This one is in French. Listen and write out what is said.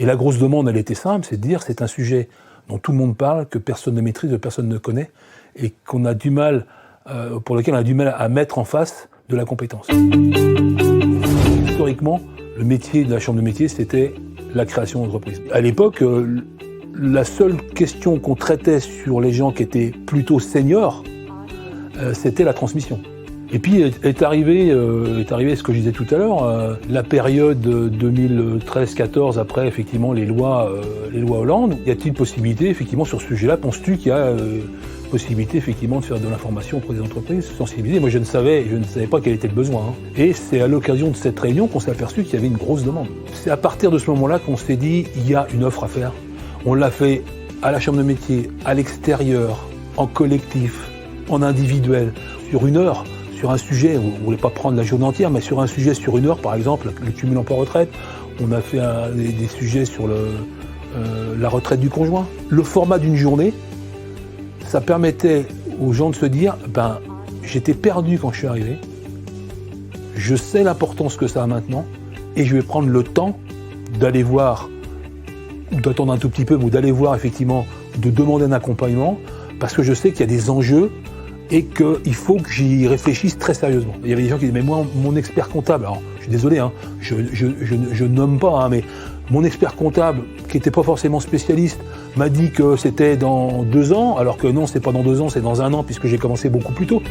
Et la grosse demande, elle était simple, c'est de dire c'est un sujet dont tout le monde parle, que personne ne maîtrise, que personne ne connaît, et qu'on a du mal, pour lequel on a du mal à mettre en face de la compétence. Historiquement, le métier de la chambre de métier, c'était la création d'entreprise. À l'époque, la seule question qu'on traitait sur les gens qui étaient plutôt seniors, c'était la transmission. Et puis est arrivé ce que je disais tout à l'heure, la période 2013-14 après effectivement les lois Hollande. Y a-t-il possibilité effectivement sur ce sujet-là, penses-tu qu'il y a possibilité effectivement de faire de l'information auprès des entreprises, sensibiliser? Moi je ne savais pas quel était le besoin. Et c'est à l'occasion de cette réunion qu'on s'est aperçu qu'il y avait une grosse demande. C'est à partir de ce moment-là qu'on s'est dit il y a une offre à faire. On l'a fait à la chambre de métier, à l'extérieur, en collectif, en individuel, sur une heure. Sur un sujet, on ne voulait pas prendre la journée entière, mais sur un sujet sur une heure, par exemple, le cumul emploi-retraite, on a fait des sujets sur la retraite du conjoint. Le format d'une journée, ça permettait aux gens de se dire, j'étais perdu quand je suis arrivé, je sais l'importance que ça a maintenant, et je vais prendre le temps d'aller voir, ou d'attendre un tout petit peu, ou d'aller voir effectivement, de demander un accompagnement, parce que je sais qu'il y a des enjeux, et qu'il faut que j'y réfléchisse très sérieusement. Il y avait des gens qui disaient, mais moi, mon expert comptable, alors je suis désolé, je nomme pas, mais mon expert comptable, qui n'était pas forcément spécialiste, m'a dit que c'était dans 2 ans, alors que non, c'est pas dans 2 ans, c'est dans 1 an, puisque j'ai commencé beaucoup plus tôt.